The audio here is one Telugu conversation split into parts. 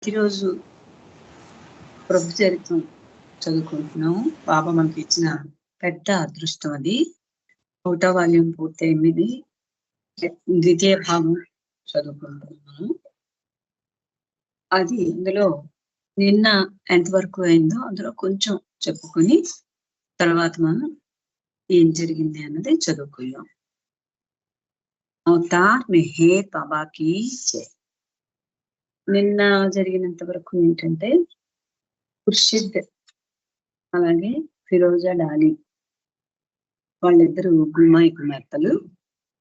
ప్రతిరోజు ప్రభు చరిత్రం చదువుకుంటున్నాము. బాబా మనకి ఇచ్చిన పెద్ద అదృష్టం అది. 1వ వాల్యూమ్ పూర్తయింది. ద్వితీయ భాగం చదువుకుంటున్నాము. అది ఇందులో నిన్న ఎంతవరకు అయిందో అందులో కొంచెం చెప్పుకొని తర్వాత మనం ఏం జరిగింది అన్నది చదువుకుందాం. అవతార్ మెహర్ బాబాకి జై. నిన్న జరిగినంత వరకు ఏంటంటే ఖుర్షిద్ అలాగే ఫిరోజా డాలి వాళ్ళిద్దరు గుమ్మాయి కుమార్తెలు.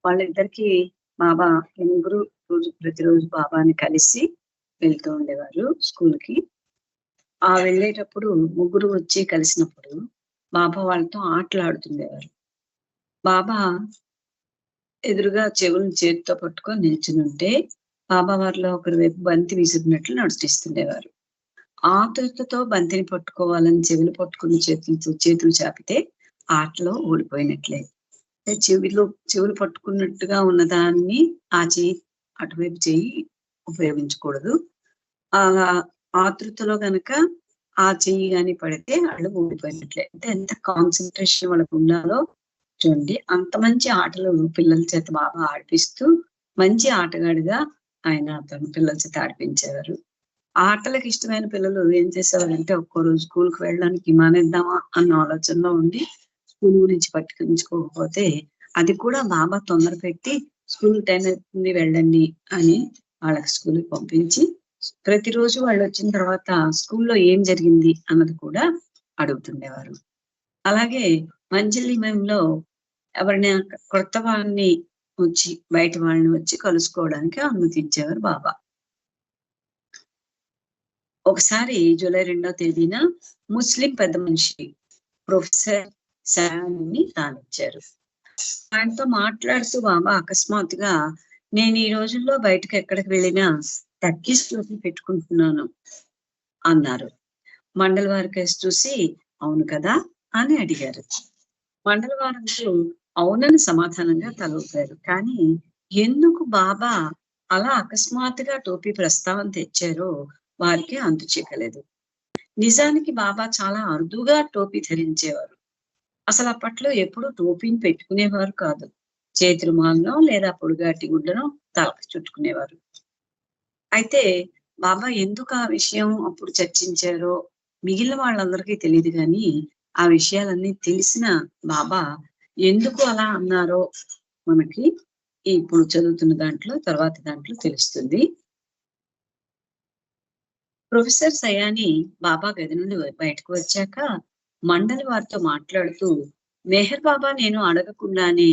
వాళ్ళిద్దరికి బాబా ముగ్గురు ప్రతిరోజు బాబాని కలిసి వెళ్తూ ఉండేవారు స్కూల్ కి. ఆ వెళ్ళేటప్పుడు ముగ్గురు వచ్చి కలిసినప్పుడు బాబా వాళ్ళతో ఆటలాడుతుండేవారు. బాబా ఎదురుగా చెవులను చేతితో పట్టుకొని నిల్చుని ఉంటే బాబా వారిలో ఒకరి వైపు బంతి విసిరినట్లు నడిపిస్తుండేవారు. ఆతృతతో బంతిని పట్టుకోవాలని చెవులు పట్టుకుని చేతులు చాపితే ఆటలో ఓడిపోయినట్లే. చెవులు పట్టుకున్నట్టుగా ఉన్నదాన్ని ఆ చెయ్యి అటువైపు చెయ్యి ఉపయోగించకూడదు. ఆ ఆతృతలో గనక ఆ చెయ్యి గాని పడితే వాళ్ళు ఓడిపోయినట్లే. అంటే ఎంత కాన్సన్ట్రేషన్ వాళ్ళకు ఉండాలో చూడండి. అంత మంచి ఆటలు పిల్లల చేత బాగా ఆడిపిస్తూ మంచి ఆటగాడిగా ఆయన తన పిల్లల చేత ఆడిపించేవారు. ఆటలకు ఇష్టమైన పిల్లలు ఏం చేసేవారంటే ఒక్కో రోజు స్కూల్కి వెళ్ళడానికి మానేద్దామా అన్న ఆలోచనలో ఉండి స్కూల్ గురించి పట్టించుకోకపోతే అది కూడా బాబా తొందర పెట్టి స్కూల్ టైం అవుతుంది వెళ్ళండి అని వాళ్ళకి స్కూల్కి పంపించి ప్రతిరోజు వాళ్ళు వచ్చిన తర్వాత స్కూల్లో ఏం జరిగింది అన్నది కూడా అడుగుతుండేవారు. అలాగే మంజలిమయంలో ఎవరిని కొత్త వాళ్ళని వచ్చి బయట వాళ్ళని వచ్చి కలుసుకోవడానికి అనుమతించేవారు బాబా. ఒకసారి జూలై 2వ తేదీన ముస్లిం పెద్ద మనిషి ప్రొఫెసర్ సయాని రానిచ్చారు. ఆయనతో మాట్లాడుతూ బాబా అకస్మాత్తుగా నేను ఈ రోజుల్లో బయటకు ఎక్కడికి వెళ్ళినా టర్కీస్ టోపీ పెట్టుకుంటున్నాను అన్నారు. మండలవారి కేసు చూసి అవును కదా అని అడిగారు. మండలవారంతో అవునని సమాధానంగా తలూపారు. కానీ ఎందుకు బాబా అలా అకస్మాత్తుగా టోపీ ప్రస్తావన తెచ్చారో వారికి అంతు చిక్కలేదు. నిజానికి బాబా చాలా అరుదుగా టోపీ ధరించేవారు. అసలు అప్పట్లో ఎప్పుడు టోపీని పెట్టుకునేవారు కాదు. చేతి రుమాలను లేదా పొడిగాటి గుడ్లను తలకు చుట్టుకునేవారు. అయితే బాబా ఎందుకు ఆ విషయం అప్పుడు చర్చించారో మిగిలిన వాళ్ళందరికీ తెలియదు కానీ ఆ విషయాలన్నీ తెలిసిన బాబా ఎందుకు అలా అన్నారో మనకి ఇప్పుడు చదువుతున్న తర్వాత దాంట్లో తెలుస్తుంది. ప్రొఫెసర్ సయాని బాబా గది నుండి బయటకు వచ్చాక మండలి వారితో మాట్లాడుతూ మెహర్ బాబా నేను అడగకుండానే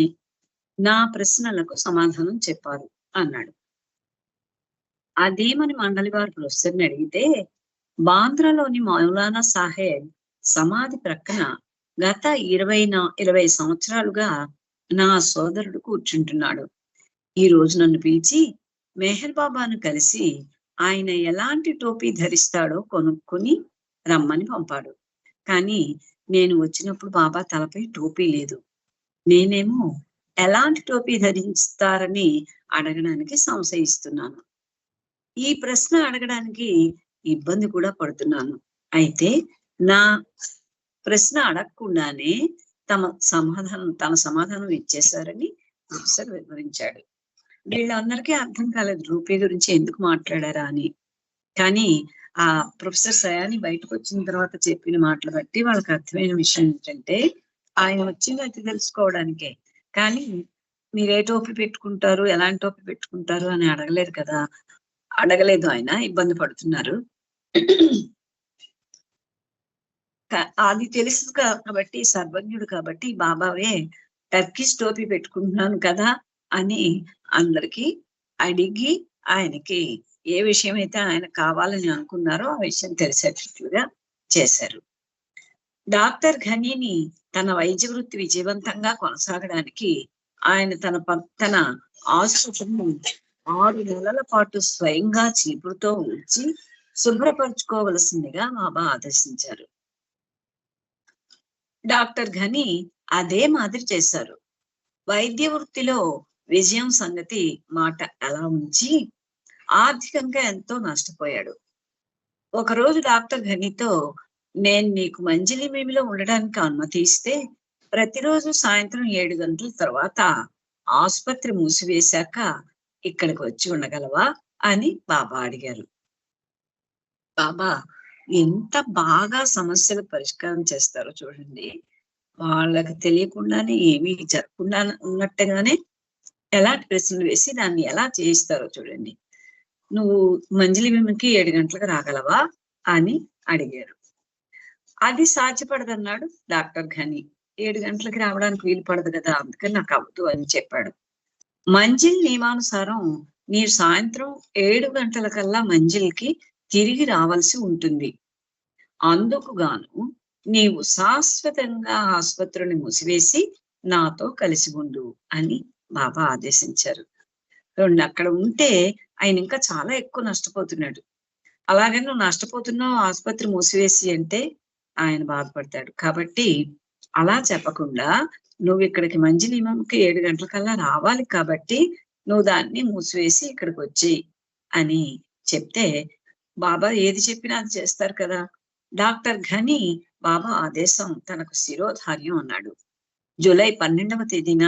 నా ప్రశ్నలకు సమాధానం చెప్పారు అన్నాడు. అదేమని మండలి వారు ప్రొఫెసర్ని అడిగితే బాంద్రాలోని మౌలానా సాహెబ్ సమాధి ప్రక్కన గత 20 సంవత్సరాలుగా నా సోదరుడు కూర్చుంటున్నాడు. ఈ రోజు నన్ను పిలిచి మెహర్ బాబాను కలిసి ఆయన ఎలాంటి టోపీ ధరిస్తాడో కొనుక్కుని రమ్మని పంపాడు. కానీ నేను వచ్చినప్పుడు బాబా తలపై టోపీ లేదు. నేనేమో ఎలాంటి టోపీ ధరిస్తారని అడగడానికి సంశయిస్తున్నాను. ఈ ప్రశ్న అడగడానికి ఇబ్బంది కూడా పడుతున్నాను. అయితే నా ప్రశ్న అడగకుండానే తన సమాధానం ఇచ్చేశారని ప్రొఫెసర్ వివరించాడు. వీళ్ళందరికీ అర్థం కాలేదు రూపీ గురించి ఎందుకు మాట్లాడారా అని. కానీ ఆ ప్రొఫెసర్ సయాని బయటకు వచ్చిన తర్వాత చెప్పిన మాటలు బట్టి వాళ్ళకి అర్థమైన విషయం ఏంటంటే ఆయన వచ్చింది తెలుసుకోవడానికే. కానీ మీరు ఏ టోపీ పెట్టుకుంటారు ఎలాంటి టోపీ పెట్టుకుంటారు అని అడగలేదు. ఆయన ఇబ్బంది పడుతున్నారు. అది తెలుసు కాబట్టి సర్వజ్ఞుడు కాబట్టి బాబావే టర్కిష్ టోపీ పెట్టుకుంటున్నాను కదా అని అందరికీ అడిగి ఆయనకి ఏ విషయం అయితే ఆయన కావాలని అనుకున్నారో ఆ విషయం తెలిసేటట్లుగా చేశారు. డాక్టర్ ఘనీని తన వైద్య వృత్తి విజయవంతంగా కొనసాగడానికి ఆయన తన ఆసుపత్రిని 6 నెలల పాటు స్వయంగా చీపురుతో ఉంచి శుభ్రపరచుకోవలసిందిగా బాబా ఆదేశించారు. డాక్టర్ ఘనీ అదే మాదిరి చేశారు. వైద్య వృత్తిలో విజయం సంగతి మాట ఎలా ఉంచి ఆర్థికంగా ఎంతో నష్టపోయాడు. ఒకరోజు డాక్టర్ ఘనితో, నేను నీకు మంజిలిమేమిలో ఉండడానికి అనుమతి ఇస్తే ప్రతిరోజు సాయంత్రం 7 గంటల తర్వాత ఆసుపత్రి మూసివేశాక ఇక్కడికి వచ్చి ఉండగలవా అని బాబా అడిగారు. బాబా ఎంత బాగా సమస్యలు పరిష్కారం చేస్తారో చూడండి. వాళ్ళకి తెలియకుండానే ఏమీ జరగకుండా ఉన్నట్టుగానే ఎలాంటి ప్రశ్నలు వేసి దాన్ని ఎలా చేయిస్తారో చూడండి. నువ్వు మంజిలిమేమికి 7 గంటలకు రాగలవా అని అడిగారు. అది సాధ్యపడదన్నాడు డాక్టర్ ఘని. 7 గంటలకి రావడానికి వీలు పడదు కదా, అందుకని నాకు అవ్వదు అని చెప్పాడు. మంజిల్ నియమానుసారం మీరు సాయంత్రం 7 గంటలకల్లా మంజిల్కి తిరిగి రావాల్సి ఉంటుంది. అందుకు గాను నీవు శాశ్వతంగా ఆసుపత్రిని మూసివేసి నాతో కలిసి ఉండు అని బాబా ఆదేశించారు. అక్కడ ఉంటే ఆయన ఇంకా చాలా ఎక్కువ నష్టపోతున్నాడు. అలాగే నువ్వు నష్టపోతున్నావు ఆసుపత్రి మూసివేసి అంటే ఆయన బాధపడతాడు. కాబట్టి అలా చెప్పకుండా నువ్వు ఇక్కడికి మంజిలిమేమికి 7 గంటలకల్లా రావాలి కాబట్టి నువ్వు దాన్ని మూసివేసి ఇక్కడికి వచ్చేయి అని చెప్తే బాబా ఏది చెప్పినా అది చేస్తారు కదా. డాక్టర్ ఘని బాబా ఆదేశం తనకు శిరోధార్యం అన్నాడు. జూలై 12వ తేదీన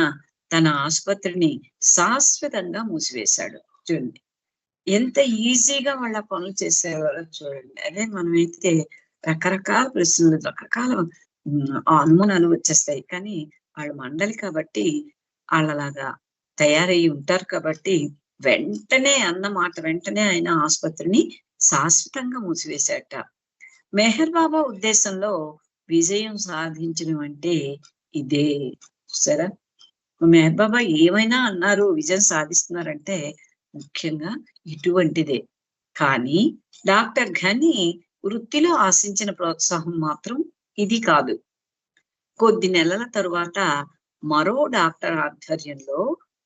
తన ఆసుపత్రిని శాశ్వతంగా మూసివేశాడు. చూడండి ఎంత ఈజీగా వాళ్ళ పనులు చేసేవారో చూడండి. అదే మనమైతే రకరకాల ప్రశ్నలు, రకరకాల అనుమానాలు వచ్చేస్తాయి. కానీ వాళ్ళు మండలి కాబట్టి వాళ్ళలాగా తయారయ్యి ఉంటారు కాబట్టి వెంటనే అన్నమాట వెంటనే ఆయన ఆసుపత్రిని శాశ్వతంగా మూసివేశాట. మెహర్ బాబా ఉద్దేశంలో విజయం సాధించడం అంటే ఇదే. చూసారా, మెహర్ బాబా ఏమైనా అన్నారు, విజయం సాధిస్తున్నారంటే ముఖ్యంగా ఇటువంటిదే. కానీ డాక్టర్ ఘని వృత్తిలో ఆశించిన ప్రోత్సాహం మాత్రం ఇది కాదు. కొద్ది నెలల తరువాత మరో డాక్టర్ ఆధ్వర్యంలో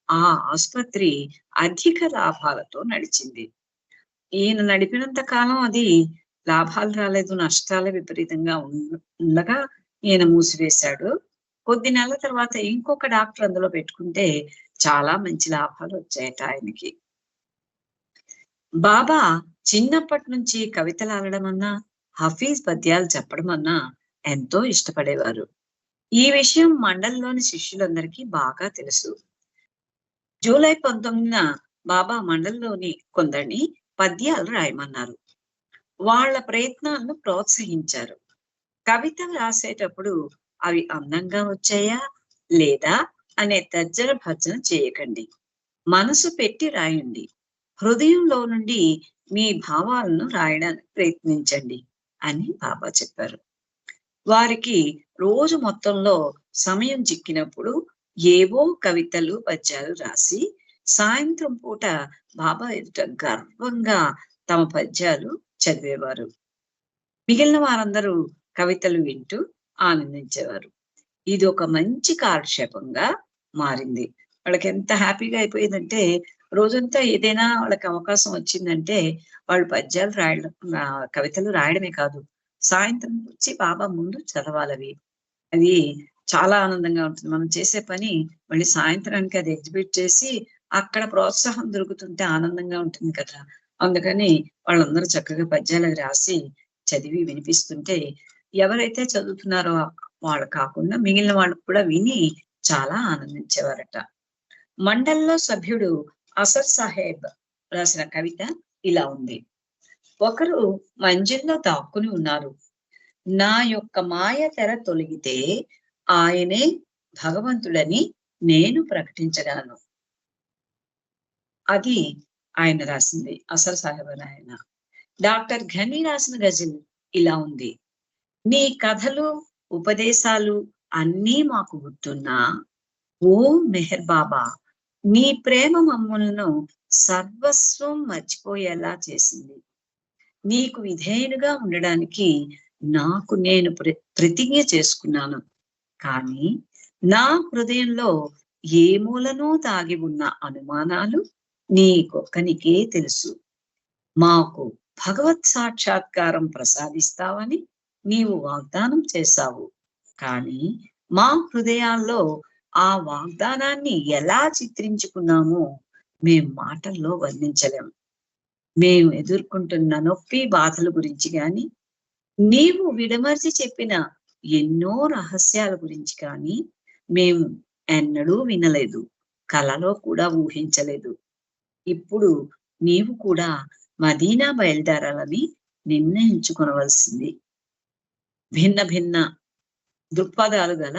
ఆ ఆసుపత్రి అధిక లాభాలతో నడిచింది. ఈయన నడిపినంత కాలం అది లాభాలు రాలేదు, నష్టాలు విపరీతంగా ఉండగా ఈయన మూసివేశాడు. కొద్ది నెలల తర్వాత ఇంకొక డాక్టర్ అందులో పెట్టుకుంటే చాలా మంచి లాభాలు వచ్చాయట ఆయనకి. బాబా చిన్నప్పటి నుంచి కవితలు ఆడడం అన్నా, హఫీజ్ పద్యాలు చెప్పడం అన్నా ఎంతో ఇష్టపడేవారు. ఈ విషయం మండలిలోని శిష్యులందరికీ బాగా తెలుసు. జూలై 19న బాబా మండలిలోని కొందరిని పద్యాలు రాయమన్నారు. వాళ్ళ ప్రయత్నాలను ప్రోత్సహించారు. కవిత రాసేటప్పుడు అవి అందంగా వచ్చాయా లేదా అనే తర్జన భర్జన చేయకండి. మనసు పెట్టి రాయండి. హృదయంలో నుండి మీ భావాలను రాయడానికి ప్రయత్నించండి అని బాబా చెప్పారు. వారికి రోజు మొత్తంలో సమయం చిక్కినప్పుడు ఏవో కవితలు, పద్యాలు రాసి సాయంత్రం పూట బాబా ఎదుట గర్వంగా తమ పద్యాలు చదివేవారు. మిగిలిన వారందరూ కవితలు వింటూ ఆనందించేవారు. ఇది ఒక మంచి కాలక్షేపంగా మారింది. వాళ్ళకి ఎంత హ్యాపీగా అయిపోయిందంటే రోజంతా ఏదైనా వాళ్ళకి అవకాశం వచ్చిందంటే వాళ్ళు పద్యాలు రాయడం, కవితలు రాయడమే కాదు, సాయంత్రం వచ్చి బాబా ముందు చదవాలవి. అది చాలా ఆనందంగా ఉంటుంది. మనం చేసే పని మళ్ళీ సాయంత్రానికి అది ఎగ్జిబిట్ చేసి అక్కడ ప్రోత్సాహం దొరుకుతుంటే ఆనందంగా ఉంటుంది కదా. అందుకని వాళ్ళందరూ చక్కగా పద్యాలు రాసి చదివి వినిపిస్తుంటే ఎవరైతే చదువుతున్నారో వాళ్ళు కాకుండా మిగిలిన వాళ్ళు కూడా విని చాలా ఆనందించేవారట. మండలిలో సభ్యుడు అసర్ సాహెబ్ రాసిన కవిత ఇలా ఉంది. ఒకరు మంజిల్లో దాక్కుని ఉన్నారు. నా యొక్క మాయ తెర తొలగితే ఆయనే భగవంతుడని నేను ప్రకటించగలను. అది ఆయన రాసింది, అసర్ సాహెబ్ ఆయన. డాక్టర్ ఘని రాసిన గజల్ ఇలా ఉంది. నీ కథలు, ఉపదేశాలు అన్నీ మాకు గుర్తున్నా ఓ మెహర్ బాబా, నీ ప్రేమ మమ్ములను సర్వస్వం మర్చిపోయేలా చేసింది. నీకు విధేయునిగా ఉండడానికి నాకు నేను ప్రతిజ్ఞ చేసుకున్నాను. కానీ నా హృదయంలో ఏ మూలనో దాగి ఉన్న అనుమానాలు నీకొక్కనికే తెలుసు. మాకు భగవత్ సాక్షాత్కారం ప్రసాదిస్తావని నీవు వాగ్దానం చేశావు. కానీ మా హృదయాల్లో ఆ వాగ్దానాన్ని ఎలా చిత్రించుకున్నామో మేం మాటల్లో వర్ణించలేం. మేము ఎదుర్కొంటున్న నొప్పి బాధల గురించి గాని, నీవు విడమర్చి చెప్పిన ఎన్నో రహస్యాల గురించి కానీ మేము ఎన్నడూ వినలేదు, కలలో కూడా ఊహించలేదు. ఇప్పుడు నీవు కూడా మదీనా బయలుదేరాలని నిర్ణయించుకొనవలసింది. భిన్న భిన్న దృక్పథాలు గల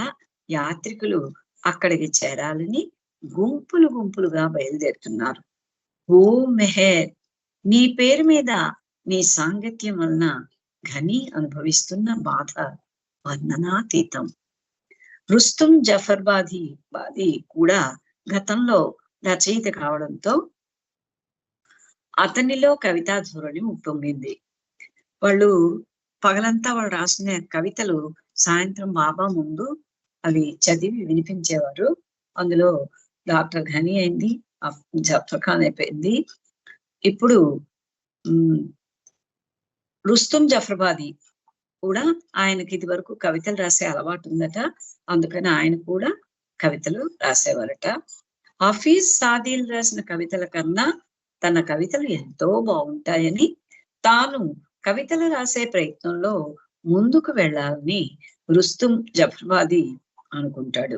యాత్రికులు అక్కడికి చేరాలని గుంపులు గుంపులుగా బయలుదేరుతున్నారు. ఓ మెహర్, నీ పేరు మీద నీ సాంగత్యం వలన ఘని అనుభవిస్తున్న బాధ వర్ణనాతీతం. రుస్తుం జఫర్బాది కూడా గతంలో రచయిత కావడంతో అతనిలో కవితా ధోరణి ఉప్పొంగింది. వాళ్ళు పగలంతా వాళ్ళు రాసిన కవితలు సాయంత్రం బాబా ముందు అవి చదివి వినిపించేవారు. అందులో డాక్టర్ ఘని అయింది, జఫర్ ఖాన్ అయిపోయింది. ఇప్పుడు రుస్తుం జఫర్బాది కూడా ఆయనకి ఇది వరకు కవితలు రాసే అలవాటు ఉందట. అందుకని ఆయన కూడా కవితలు రాసేవారట. హఫీజ్ సాదీల్ రాసిన కవితల కన్నా తన కవితలు ఎంతో బాగుంటాయని, తాను కవితలు రాసే ప్రయత్నంలో ముందుకు వెళ్ళాలని రుస్తుం జఫర్బాది అనుకుంటాడు.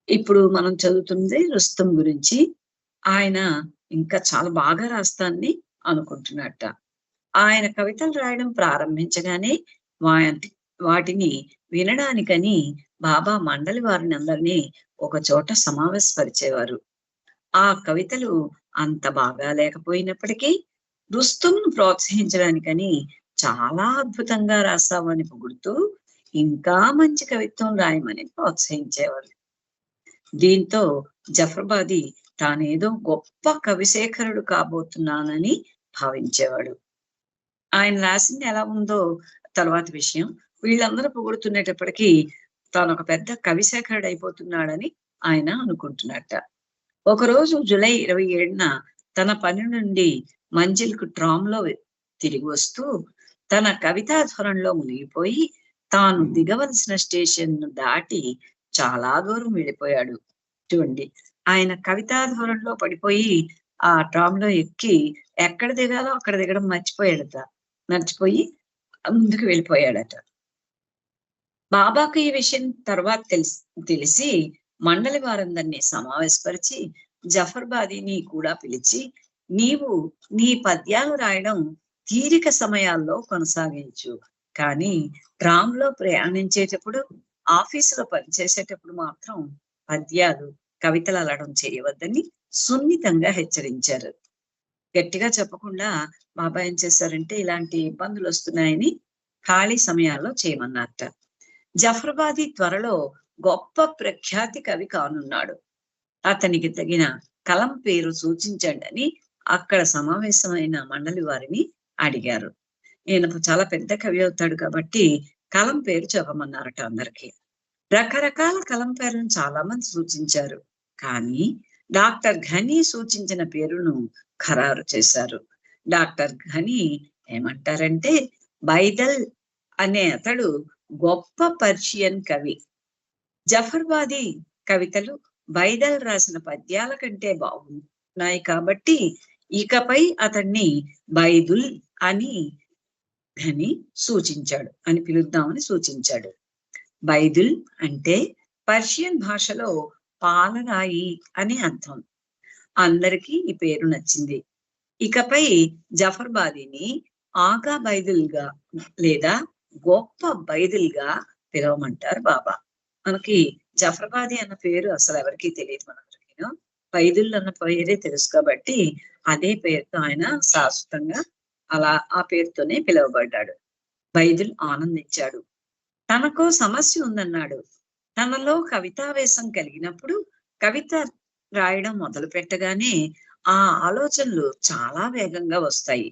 ఇప్పుడు మనం చదువుతుంది రుస్తుం గురించి. ఆయన ఇంకా చాలా బాగా రాస్తానని అనుకుంటున్నట్ట. ఆయన కవితలు రాయడం ప్రారంభించగానే వాటిని వినడానికని బాబా మండలి వారిని అందరినీ ఒక చోట సమావేశపరిచేవారు. ఆ కవితలు అంత బాగా లేకపోయినప్పటికీ రుస్తుంను ప్రోత్సహించడానికని చాలా అద్భుతంగా రాసావని పొగుడుతూ ఇంకా మంచి కవిత్వం రాయమని ప్రోత్సహించేవారు. దీంతో జఫర్బాది తానేదో గొప్ప కవిశేఖరుడు కాబోతున్నానని భావించేవాడు. ఆయన రాసింది ఎలా ఉందో తర్వాత విషయం. వీళ్ళందరూ పొగుడుతున్నప్పటికీ తాను ఒక పెద్ద కవిశేఖరుడు అయిపోతున్నాడని ఆయన అనుకుంటున్నట్ట. ఒకరోజు జూలై 27న తన పని నుండి మంజిల్కు ట్రామ్లో తిరిగి వస్తూ తన కవితా ధోరణిలో మునిగిపోయి తాను దిగవలసిన స్టేషన్ దాటి చాలా దూరం వెళ్ళిపోయాడు. చూడండి, ఆయన కవితా ధోరణిలో పడిపోయి ఆ ట్రామ్లో ఎక్కి ఎక్కడ దిగాలో అక్కడ దిగడం మర్చిపోయి ముందుకు వెళ్ళిపోయాడట. బాబాకు ఈ విషయం తర్వాత తెలిసి మండలి వారందరినీ సమావేశపరిచి జఫర్బాదీని కూడా పిలిచి, నీవు నీ పద్యాలు రాయడం తీరిక సమయాల్లో కొనసాగించు, కానీ ట్రామ్లో ప్రయాణించేటప్పుడు, ఆఫీసులో పనిచేసేటప్పుడు మాత్రం పద్యాలు కవితలు అల్లడం చేయవద్దని సున్నితంగా హెచ్చరించారు. గట్టిగా చెప్పకుండా బాబా ఏం చేశారంటే ఇలాంటి ఇబ్బందులు వస్తున్నాయని ఖాళీ సమయాల్లో చేయమన్నారట. జఫర్బాది త్వరలో గొప్ప ప్రఖ్యాతి కవి కానున్నాడు, అతనికి తగిన కలం పేరు సూచించండి అని అక్కడ సమావేశమైన మండలి వారిని అడిగారు. ఈయన చాలా పెద్ద కవి అవుతాడు కాబట్టి కలం పేరు చెప్పమన్నారట అందరికి. రకరకాల కలం పేర్లను చాలా మంది సూచించారు, కానీ డాక్టర్ ఘని సూచించిన పేరును ఖరారు చేశారు. డాక్టర్ ఘని ఏమంటారంటే, బైదల్ అనే అతడు గొప్ప పర్షియన్ కవి. జఫర్బాది కవితలు బైదల్ రాసిన పద్యాల కంటే బాగున్నాయి కాబట్టి ఇకపై అతన్ని బైదుల్ అని ఘని పిలుద్దామని సూచించాడు. బైదుల్ అంటే పర్షియన్ భాషలో పాలరాయి అని అర్థం. అందరికీ ఈ పేరు నచ్చింది. ఇకపై జఫర్బాదీని ఆగా బైదుల్ గా లేదా గొప్ప బైదుల్ గా పిలవమంటారు బాబా. మనకి జఫర్బాది అన్న పేరు అసలు ఎవరికి తెలియదు, మనందరికీ బైదుల్ అన్న పేరే తెలుసు కాబట్టి అదే పేరుతో ఆయన శాశ్వతంగా అలా ఆ పేరుతోనే పిలువబడ్డాడు. బైదుల్ ఆనందించాడు. తనకో సమస్య ఉందన్నాడు. తనలో కవితావేశం కలిగినప్పుడు కవిత రాయడం మొదలు పెట్టగానే ఆ ఆలోచనలు చాలా వేగంగా వస్తాయి.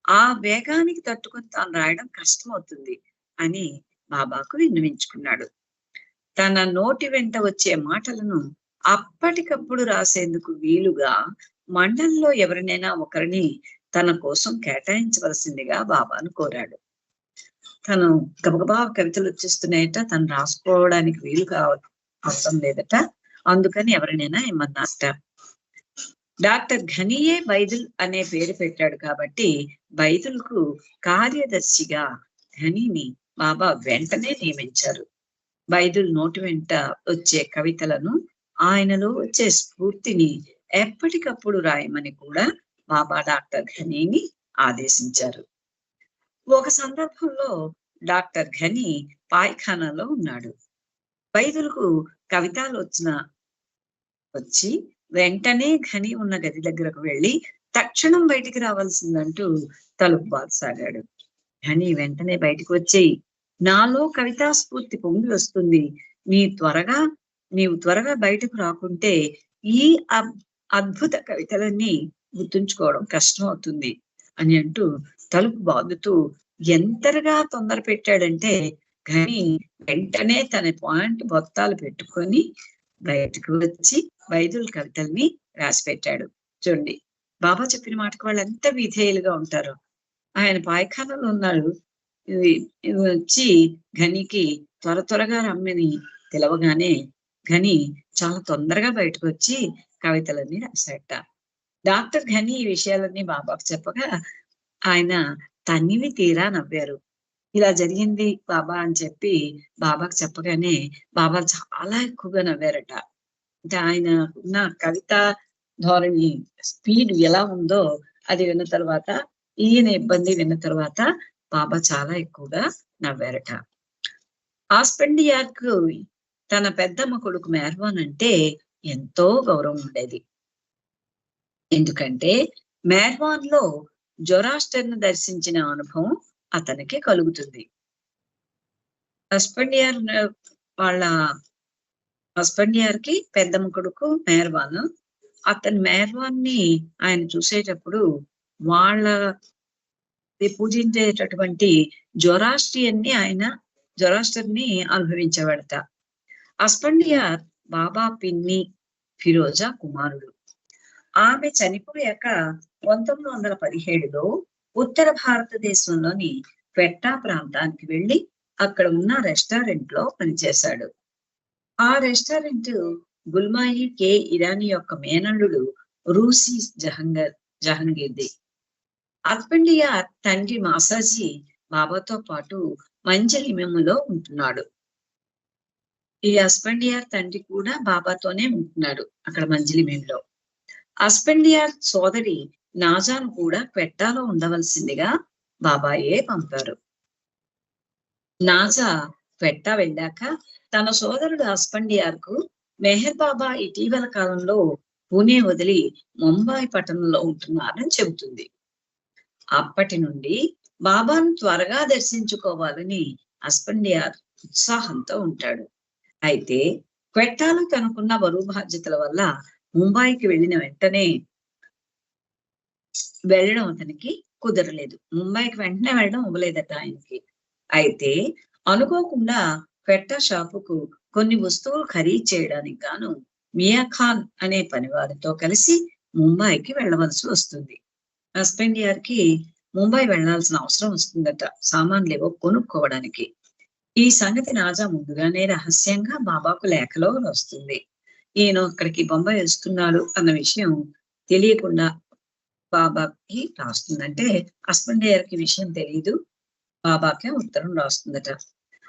ఆ వేగానికి తట్టుకొని తాను రాయడం కష్టమవుతుంది అని బాబాకు విన్నవించుకున్నాడు. తన నోటి వెంట వచ్చే మాటలను అప్పటికప్పుడు రాసేందుకు వీలుగా మండలిలో ఎవరినైనా ఒకరిని తన కోసం కేటాయించవలసిందిగా బాబాను కోరాడు. తను గబగబా కవితలు వచ్చేస్తున్నాయట, తను రాసుకోవడానికి వీలు అవసరం లేదట, అందుకని ఎవరినైనా ఏమన్నారట. డాక్టర్ ఘనియే బైదుల్ అనే పేరు పెట్టాడు కాబట్టి బైదుల్కు కార్యదర్శిగా ఘనీని బాబా వెంటనే నియమించారు. బైదుల్ నోటి వెంట వచ్చే కవితలను, ఆయనలో వచ్చే స్ఫూర్తిని ఎప్పటికప్పుడు రాయమని కూడా బాబా డాక్టర్ ఘనీని ఆదేశించారు. ఒక సందర్భంలో డాక్టర్ ఘనీ పాయ్ఖానాలో ఉన్నాడు. బైదుల్కు కవితాలోచన వచ్చి వెంటనే ఘని ఉన్న గది దగ్గరకు వెళ్ళి తక్షణం బయటికి రావాల్సిందంటూ తలుపు బాధసాగాడు. ఘని వెంటనే బయటికి వచ్చేయి, నాలో కవితా స్ఫూర్తి పొంగి వస్తుంది, నీవు త్వరగా బయటకు రాకుంటే ఈ అద్భుత కవితలన్నీ గుర్తుంచుకోవడం కష్టం అవుతుంది అని అంటూ తలుపు బాదుతూ ఎంతగా తొందర పెట్టాడంటే ఘని వెంటనే తన పాయింట్ బొత్తాలు పెట్టుకొని బయటకు వచ్చి బైదుల్ కవితల్ని రాసి పెట్టాడు. చూడండి, బాబా చెప్పిన మాటకు వాళ్ళు ఎంత విధేయులుగా ఉంటారు. ఆయన పాయఖానాలో ఉన్నాడు, వచ్చి ఘనికి త్వరగా రమ్మని తెలవగానే ఘని చాలా తొందరగా బయటకు వచ్చి కవితలన్నీ రాశాట. డాక్టర్ ఘని ఈ విషయాలన్నీ బాబాకు చెప్పగా ఆయన తన్నివి తీరా నవ్వారు. ఇలా జరిగింది బాబా అని చెప్పి బాబాకు చెప్పగానే బాబా చాలా ఎక్కువగా నవ్వారట. అంటే ఆయన ఉన్న కవిత ధోరణి స్పీడ్ ఎలా ఉందో అది విన్న తర్వాత, ఈయన ఇబ్బంది విన్న తర్వాత బాబా చాలా ఎక్కువగా నవ్వారట. ఆస్పెండియార్కు తన పెద్దమ్మ కొడుకు మెహర్వాన్ అంటే ఎంతో గౌరవం ఉండేది. ఎందుకంటే మెహర్వాన్ లో జొరాస్టర్ను దర్శించిన అనుభవం అతనికి కలుగుతుంది. హస్బెండియార్కి పెద్దమ్మ కొడుకు మెహర్వాన్. అతని మెహర్వాన్ని ఆయన చూసేటప్పుడు వాళ్ళ పూజించేటటువంటి జొరాస్టర్ని అనుభవించేవాడట. హస్బెండియార్ బాబా పిన్ని ఫిరోజా కుమారుడు. ఆమె చనిపోయాక 1917లో ఉత్తర భారతదేశంలోని క్వెట్టా ప్రాంతానికి వెళ్ళి అక్కడ ఉన్న రెస్టారెంట్ లో పనిచేశాడు. ఆ రెస్టారెంట్ గుల్మాయి కే ఇరానీ యొక్క మేనల్లుడు రూసీ జహంగీర్ది. హస్బెండియార్ తండ్రి మాసాజీ బాబాతో పాటు మంజలిమెములో ఉంటున్నాడు. ఈ హస్బెండియార్ తండ్రి కూడా బాబాతోనే ఉంటున్నాడు అక్కడ మంజలిమెములో. హస్బెండియార్ సోదరి నాజాను కూడా క్వెట్టాలో ఉండవలసిందిగా బాబాయే పంపారు. నాజా క్వెట్టా వెళ్ళాక తన సోదరుడు హస్బెండియార్కు మెహర్ బాబా ఇటీవల కాలంలో పూణే వదిలి ముంబాయి పట్టణంలో ఉంటున్నారని చెబుతుంది. అప్పటి నుండి బాబాను త్వరగా దర్శించుకోవాలని హస్బెండియార్ ఉత్సాహంతో ఉంటాడు. అయితే క్వెట్టాలో తనకున్న బరువు బాధ్యతల వల్ల ముంబాయికి వెళ్ళిన వెంటనే వెళ్ళడం అతనికి కుదరలేదు. ముంబాయికి వెంటనే వెళ్ళడం అవ్వలేదట ఆయనకి. అయితే అనుకోకుండా క్వెట్టా షాపుకు కొన్ని వస్తువులు ఖరీదు చేయడానికి గాను మియా ఖాన్ అనే పనివారితో కలిసి ముంబాయికి వెళ్ళవలసి వస్తుంది. హస్బెండియార్కి ముంబై వెళ్లాల్సిన అవసరం వస్తుందట సామాన్లు ఏవో కొనుక్కోవడానికి. ఈ సంగతి నాజా ముందుగానే రహస్యంగా బాబాకు లేఖలో వస్తుంది. ఈయన అక్కడికి బొంబాయి వస్తున్నాడు అన్న విషయం తెలియకుండా బాబాకి రాస్తుందంటే హస్బెండియార్కి విషయం తెలియదు, బాబాకే ఉత్తరం రాస్తుందట.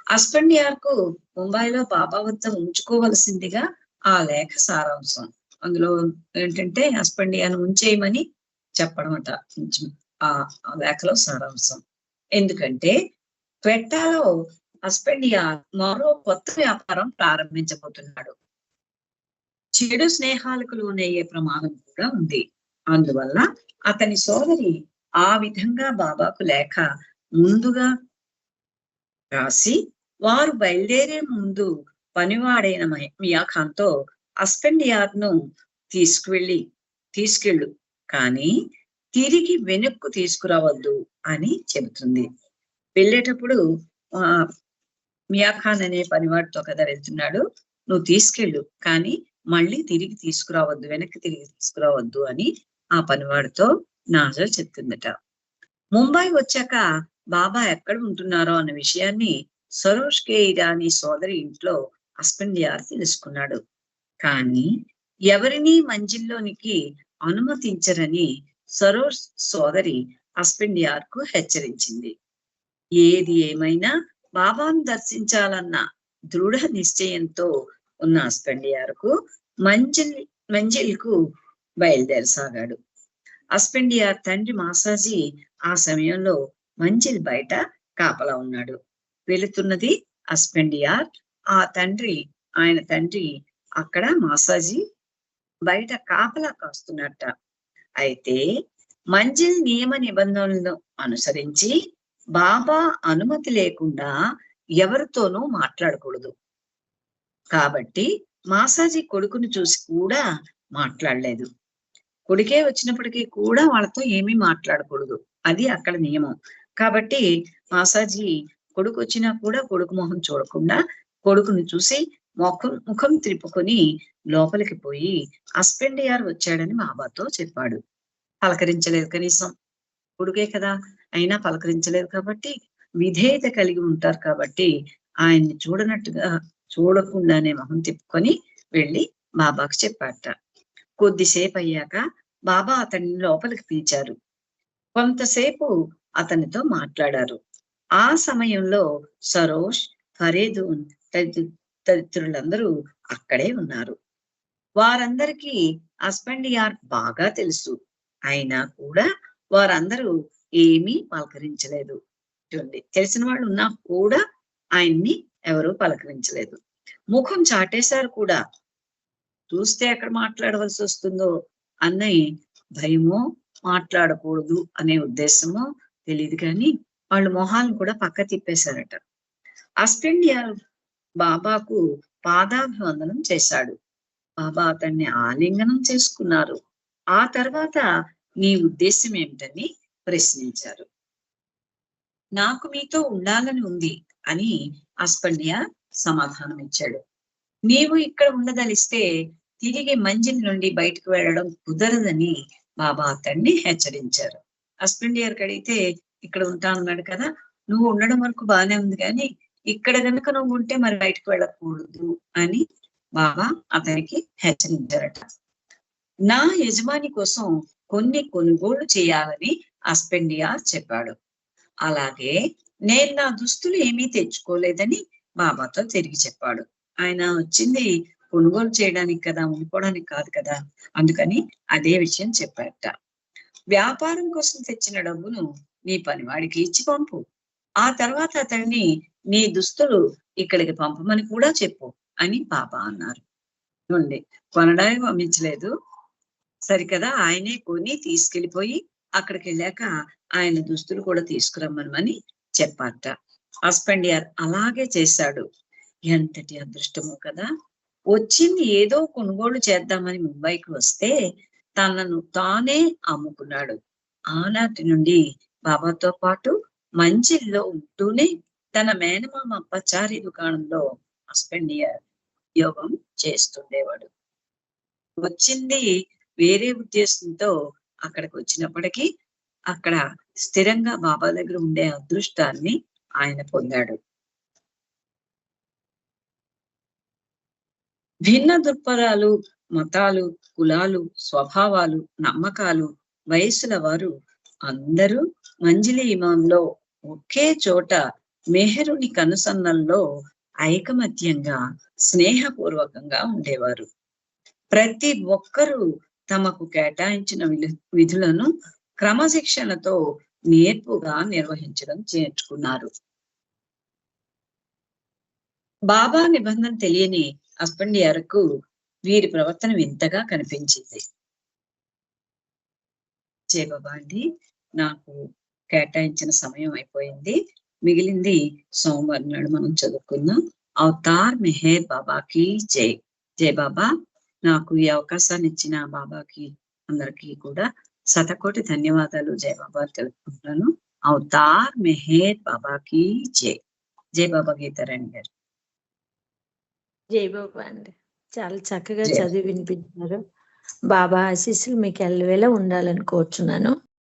హస్బెండియార్కు ముంబైలో బాబా వద్ద ఉంచుకోవలసిందిగా ఆ లేఖ సారాంశం. అందులో ఏంటంటే హస్బెండియార్ను ఉంచేయమని చెప్పడం అట ఆ లేఖలో సారాంశం. ఎందుకంటే క్వెట్టాలో హస్బెండియార్ మరో కొత్త వ్యాపారం ప్రారంభించబోతున్నాడు. చెడు స్నేహాలకు లోనయ్యే ప్రమాదం కూడా ఉంది. అందువల్ల అతని సోదరి ఆ విధంగా బాబాకు లేఖ ముందుగా రాసి వారు బయలుదేరే ముందు పనివాడైన మియా ఖాన్తో హస్బెండియార్ను తీసుకెళ్ళు కానీ తిరిగి వెనక్కు తీసుకురావద్దు అని చెబుతుంది. వెళ్ళేటప్పుడు మియా ఖాన్ అనే పనివాడితో కదా వెళ్తున్నాడు, నువ్వు తీసుకెళ్ళు కానీ మళ్ళీ తిరిగి తీసుకురావద్దు, వెనక్కి తిరిగి తీసుకురావద్దు అని ఆ పనివాడితో నాజా చెప్తుందట. ముంబై వచ్చాక బాబా ఎక్కడ ఉంటున్నారో అన్న విషయాన్ని సరోజ్ కే ఇరానీ సోదరి ఇంట్లో హస్బెండియార్ తెలుసుకున్నాడు. కానీ ఎవరినీ మంజిల్లోనికి అనుమతించరని సరోజ్ సోదరి అస్పెండియార్ కు హెచ్చరించింది. ఏది ఏమైనా బాబాను దర్శించాలన్న దృఢ నిశ్చయంతో ఉన్న అస్పెండియార్కు మంజిల్ కు బయలుదేరసాగాడు. అస్పెండియార్ తండ్రి మాసాజీ ఆ సమయంలో మంజిల్ బయట కాపలా ఉన్నాడు. వెళుతున్నది అస్పెండియార్, ఆయన తండ్రి అక్కడ మాసాజీ బయట కాపలా కాస్తున్నట్ట. అయితే మంజిల్ నియమ నిబంధనలను అనుసరించి బాబా అనుమతి లేకుండా ఎవరితోనూ మాట్లాడకూడదు. కాబట్టి మాసాజీ కొడుకును చూసి కూడా మాట్లాడలేదు. కొడుకే వచ్చినప్పటికీ కూడా వాళ్ళతో ఏమీ మాట్లాడకూడదు, అది అక్కడ నియమం. కాబట్టి మాసాజీ కొడుకు వచ్చినా కూడా కొడుకు మొహం చూడకుండా కొడుకును చూసి ముఖం త్రిప్పుకొని లోపలికి పోయి అస్పెండియార్ వచ్చాడని బాబాతో చెప్పాడు. పలకరించలేదు, కనీసం కొడుకే కదా అయినా పలకరించలేదు. కాబట్టి విధేయత కలిగి ఉంటారు కాబట్టి ఆయన్ని చూడకుండానే మొహం తిప్పుకొని వెళ్ళి బాబాకు చెప్పాట. కొద్దిసేపు అయ్యాక బాబా అతన్ని లోపలికి పిలిచారు. కొంతసేపు అతనితో మాట్లాడారు. ఆ సమయంలో సరోజ్, ఫరేదూన్ తదితరులందరూ అక్కడే ఉన్నారు. వారందరికీ అస్పెండియార్ బాగా తెలుసు. అయినా కూడా వారందరూ ఏమీ పలకరించలేదు. చూడండి, తెలిసిన వాళ్ళు ఉన్నా కూడా ఆయన్ని ఎవరూ పలకరించలేదు. ముఖం చాటేశారు కూడా. చూస్తే ఎక్కడ మాట్లాడవలసి వస్తుందో అన్న భయమో, మాట్లాడకూడదు అనే ఉద్దేశమో తెలియదు, కానీ వాళ్ళు మొహాలను కూడా పక్క తిప్పేశారట. అస్పెండియార్ బాబాకు పాదాభివందనం చేశాడు. బాబా అతన్ని ఆలింగనం చేసుకున్నారు. ఆ తర్వాత నీ ఉద్దేశం ఏమిటని ప్రశ్నించారు. నాకు మీతో ఉండాలని ఉంది అని అస్పెండియార్ సమాధానం ఇచ్చాడు. నీవు ఇక్కడ ఉండదలిస్తే తిరిగి మంజిల్ నుండి బయటకు వెళ్ళడం కుదరదని బాబా అతన్ని హెచ్చరించారు. అస్పెండియార్కి అడిగితే ఇక్కడ ఉంటానన్నాడు కదా, నువ్వు ఉండడం వరకు బాగానే ఉంది, కానీ ఇక్కడ కనుక నువ్వు ఉంటే మరి బయటకు వెళ్ళకూడదు అని బాబా అతనికి హెచ్చరించారట. నా యజమాని కోసం కొన్ని కొనుగోలు చేయాలని అస్పెండియార్ చెప్పాడు. అలాగే నేను నా దుస్తులు ఏమీ తెచ్చుకోలేదని బాబాతో తిరిగి చెప్పాడు. ఆయన వచ్చింది కొనుగోలు చేయడానికి కదా, ఉండిపోవడానికి కాదు కదా, అందుకని అదే విషయం చెప్పారట. వ్యాపారం కోసం తెచ్చిన డబ్బును నీ పనివాడికి ఇచ్చి పంపు. ఆ తర్వాత అతన్ని నీ దుస్తులు ఇక్కడికి పంపమని కూడా చెప్పు అని బాబా అన్నారు. చూడండి, కొనడానికి పంపించలేదు సరికదా, ఆయనే కొని తీసుకెళ్లిపోయి అక్కడికి వెళ్ళాక ఆయన దుస్తులు కూడా తీసుకురమ్మని చెప్పారట. అస్పెండియార్ అలాగే చేశాడు. ఎంతటి అదృష్టమో కదా. వచ్చింది ఏదో కొనుగోలు చేద్దామని ముంబైకి వస్తే తనను తానే అమ్ముకున్నాడు. ఆనాటి నుండి బాబాతో పాటు మంజిల్లో ఉంటూనే తన మేనమామ పచారీ దుకాణంలో అస్పెండియార్ ఉద్యోగం చేస్తుండేవాడు. వచ్చింది వేరే ఉద్దేశంతో అక్కడికి వచ్చినప్పటికీ అక్కడ స్థిరంగా బాబా దగ్గర ఉండే అదృష్టాన్ని ఆయన పొందాడు. భిన్న దృక్పథాలు, మతాలు, కులాలు, స్వభావాలు, నమ్మకాలు, వయస్సుల వారు అందరూ మంజిలి ఇమాంలో ఒకే చోట మెహరుని కనుసన్నల్లో ఐకమత్యంగా స్నేహపూర్వకంగా ఉండేవారు. ప్రతి ఒక్కరూ తమకు కేటాయించిన విధులను క్రమశిక్షణతో నేర్పుగా నిర్వహించడం నేర్చుకున్నారు. బాబా నిబంధన తెలియని అస్పెండియార్కు వీరి ప్రవర్తన వింతగా కనిపించింది. జై బాబా అండి, నాకు కేటాయించిన సమయం అయిపోయింది. మిగిలింది సోమవారం నాడు మనం చదువుకుందాం. అవతార్ మెహర్ బాబాకి జై. జై బాబా. నాకు ఈ అవకాశాన్ని ఇచ్చిన బాబాకి అందరికీ కూడా శతకోటి ధన్యవాదాలు జై బాబా తెలుపుకుంటాను. అవతార్ మెహర్ బాబాకి జై. జై బాబా గీతారాణి గారు. జై బాబా అండి, చాలా చక్కగా చదివి వినిపించారు. బాబా ఆశీస్సులు మీకు ఎల్లవేళ ఉండాలని కోరుచున్నాను.